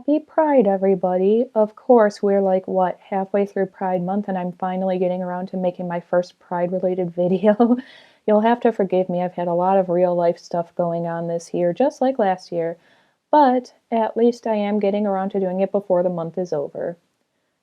Happy Pride, everybody. Of course, we're like, what, halfway through Pride Month, and I'm finally getting around to making my first Pride-related video. You'll have to forgive me, I've had a lot of real-life stuff going on this year, just like last year, but at least I am getting around to doing it before the month is over.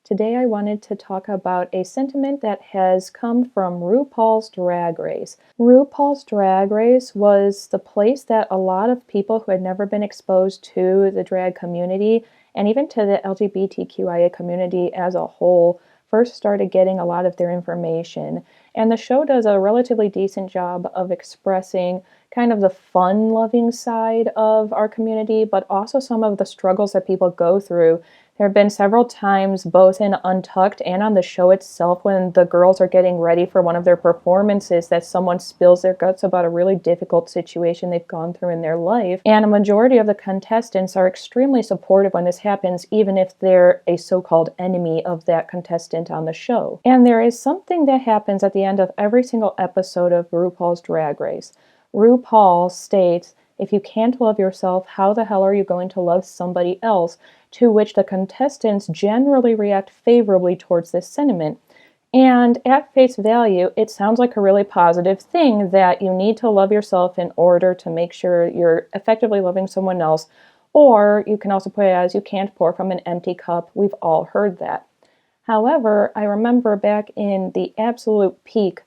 Today I wanted to talk about a sentiment that has come from RuPaul's Drag Race. RuPaul's Drag Race was the place that a lot of people who had never been exposed to the drag community, and even to the LGBTQIA community as a whole, first started getting a lot of their information. And the show does a relatively decent job of expressing kind of the fun-loving side of our community, but also some of the struggles that people go through. There have been several times, both in Untucked and on the show itself, when the girls are getting ready for one of their performances, that someone spills their guts about a really difficult situation they've gone through in their life. And a majority of the contestants are extremely supportive when this happens, even if they're a so-called enemy of that contestant on the show. And there is something that happens at the end of every single episode of RuPaul's Drag Race. RuPaul states, "If you can't love yourself, how the hell are you going to love somebody else?" To which the contestants generally react favorably towards this sentiment. And at face value, it sounds like a really positive thing that you need to love yourself in order to make sure you're effectively loving someone else. Or you can also put it as, you can't pour from an empty cup. We've all heard that. However, I remember back in the absolute peak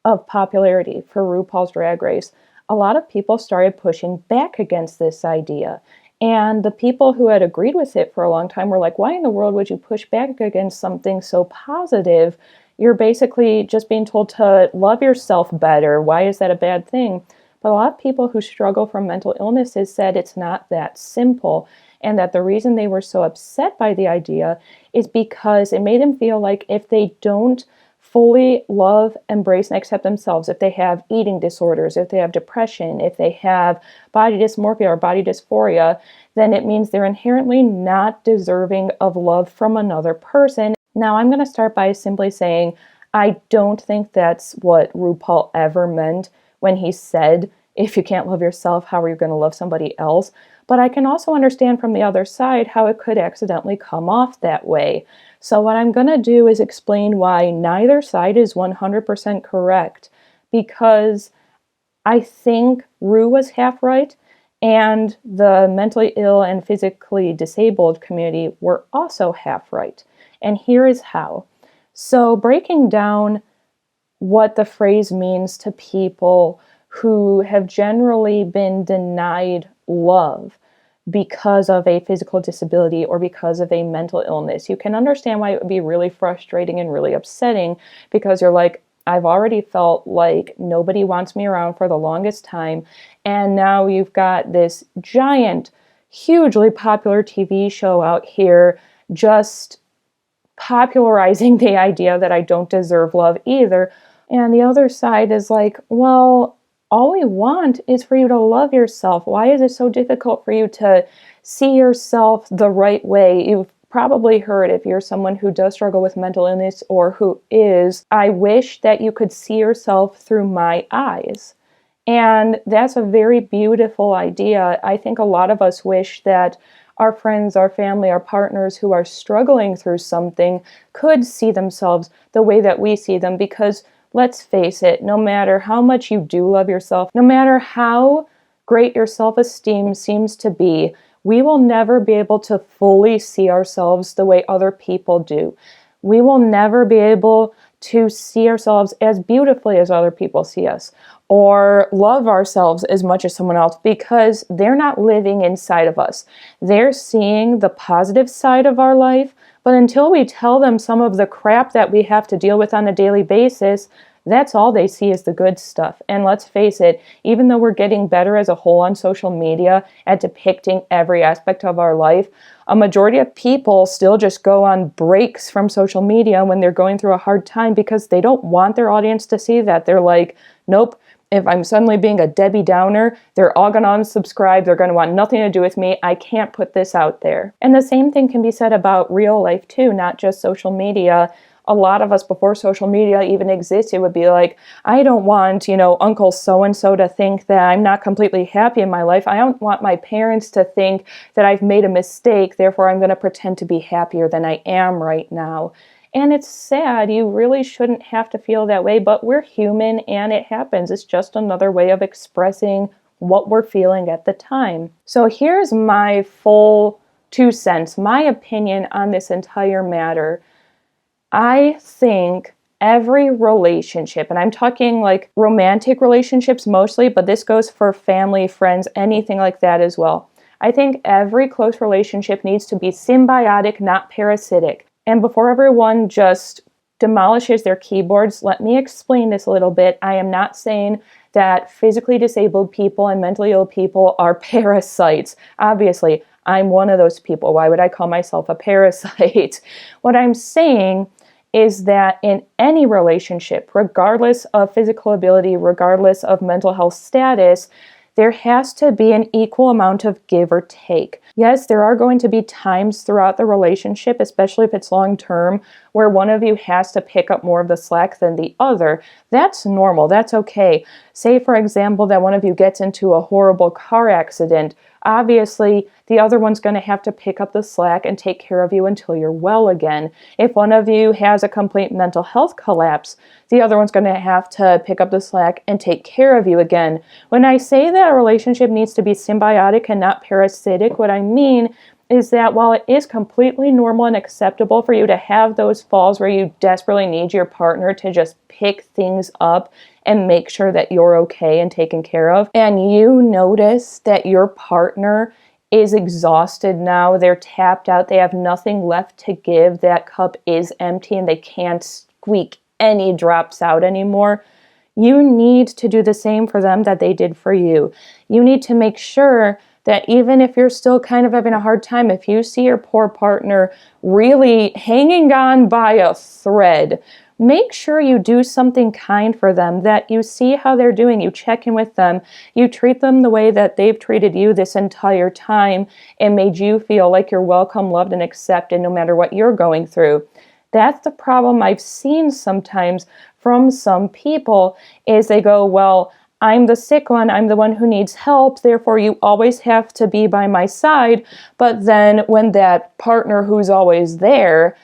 of popularity for RuPaul's Drag Race, a lot of people started pushing back against this idea. And the people who had agreed with it for a long time were like, why in the world would you push back against something so positive? You're basically just being told to love yourself better. Why is that a bad thing? But a lot of people who struggle from mental illnesses said it's not that simple, and that the reason they were so upset by the idea is because it made them feel like if they don't fully love, embrace, and accept themselves, if they have eating disorders, if they have depression, if they have body dysmorphia or body dysphoria, then it means they're inherently not deserving of love from another person. Now, I'm going to start by simply saying I don't think that's what RuPaul ever meant when he said, if you can't love yourself, how are you going to love somebody else? But I can also understand from the other side how it could accidentally come off that way. So what I'm going to do is explain why neither side is 100% correct, because I think Ru was half right, and the mentally ill and physically disabled community were also half right. And here is how. So breaking down what the phrase means to people who have generally been denied love because of a physical disability or because of a mental illness, you can understand why it would be really frustrating and really upsetting, because you're like, I've already felt like nobody wants me around for the longest time, and now you've got this giant, hugely popular TV show out here just popularizing the idea that I don't deserve love either. And the other side is like, well, all we want is for you to love yourself. Why is it so difficult for you to see yourself the right way? You've probably heard, if you're someone who does struggle with mental illness or who is, I wish that you could see yourself through my eyes. And that's a very beautiful idea. I think a lot of us wish that our friends, our family, our partners who are struggling through something could see themselves the way that we see them, because let's face it, no matter how much you do love yourself, no matter how great your self-esteem seems to be, we will never be able to fully see ourselves the way other people do. We will never be able to see ourselves as beautifully as other people see us, or love ourselves as much as someone else, because they're not living inside of us. They're seeing the positive side of our life, but until we tell them some of the crap that we have to deal with on a daily basis, that's all they see is the good stuff. And let's face it, even though we're getting better as a whole on social media at depicting every aspect of our life, a majority of people still just go on breaks from social media when they're going through a hard time, because they don't want their audience to see that. They're like, nope, if I'm suddenly being a Debbie Downer, they're all going to unsubscribe. They're going to want nothing to do with me. I can't put this out there. And the same thing can be said about real life too, not just social media. a lot of us before social media even existed would be like, I don't want, Uncle so-and-so to think that I'm not completely happy in my life. I don't want my parents to think that I've made a mistake. Therefore, I'm going to pretend to be happier than I am right now. And it's sad. You really shouldn't have to feel that way, but we're human and it happens. It's just another way of expressing what we're feeling at the time. So here's my full 2 cents, my opinion on this entire matter. I think every relationship, and I'm talking like romantic relationships mostly, but this goes for family, friends, anything like that as well. I think every close relationship needs to be symbiotic, not parasitic. And before everyone just demolishes their keyboards, let me explain this a little bit. I am not saying that physically disabled people and mentally ill people are parasites. Obviously, I'm one of those people. Why would I call myself a parasite? What I'm saying is that in any relationship, regardless of physical ability, regardless of mental health status, there has to be an equal amount of give or take. Yes, there are going to be times throughout the relationship, especially if it's long term, where one of you has to pick up more of the slack than the other. That's normal. That's okay. Say, for example, that one of you gets into a horrible car accident. Obviously, the other one's going to have to pick up the slack and take care of you until you're well again. If one of you has a complete mental health collapse, the other one's going to have to pick up the slack and take care of you again. When I say that a relationship needs to be symbiotic and not parasitic, what I mean is that while it is completely normal and acceptable for you to have those falls where you desperately need your partner to just pick things up and make sure that you're okay and taken care of, and you notice that your partner is exhausted now, they're tapped out, they have nothing left to give, that cup is empty and they can't squeak any drops out anymore, you need to do the same for them that they did for you. You need to make sure that even if you're still kind of having a hard time, if you see your poor partner really hanging on by a thread, make sure you do something kind for them, that you see how they're doing, you check in with them, you treat them the way that they've treated you this entire time and made you feel like you're welcome, loved, and accepted no matter what you're going through. That's the problem I've seen sometimes from some people, is they go, well, I'm the sick one, I'm the one who needs help, therefore you always have to be by my side. But then when that partner who's always there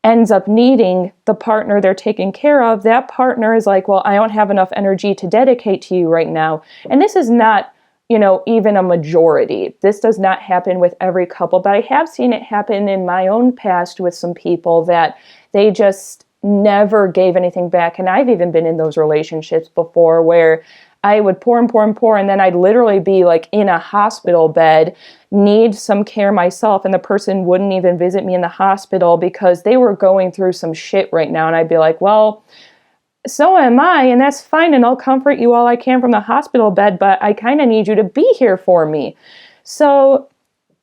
ends up needing the partner they're taking care of, that partner is like, well, I don't have enough energy to dedicate to you right now. And this is not, even a majority. This does not happen with every couple, but I have seen it happen in my own past with some people that they just never gave anything back. And I've even been in those relationships before where I would pour and pour and pour, and then I'd literally be like in a hospital bed, need some care myself, and the person wouldn't even visit me in the hospital because they were going through some shit right now. And I'd be like, well, so am I, and that's fine, and I'll comfort you all I can from the hospital bed, but I kind of need you to be here for me. So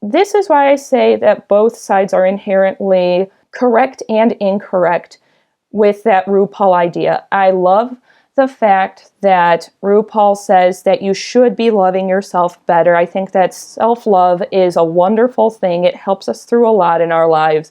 this is why I say that both sides are inherently correct and incorrect with that RuPaul idea. I love the fact that RuPaul says that you should be loving yourself better. I think that self-love is a wonderful thing. It helps us through a lot in our lives.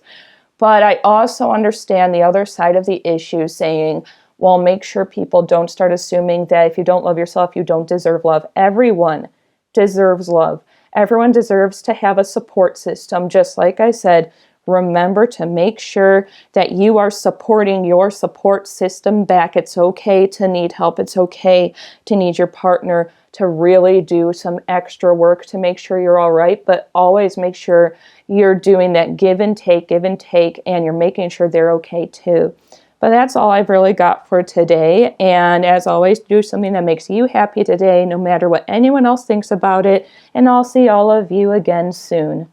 But I also understand the other side of the issue, saying, well, make sure people don't start assuming that if you don't love yourself, you don't deserve love. Everyone deserves love. Everyone deserves to have a support system. Just like I said, remember to make sure that you are supporting your support system back. It's okay to need help. It's okay to need your partner to really do some extra work to make sure you're all right, but always make sure you're doing that give and take, and you're making sure they're okay too. But that's all I've really got for today. And as always, do something that makes you happy today, no matter what anyone else thinks about it. And I'll see all of you again soon.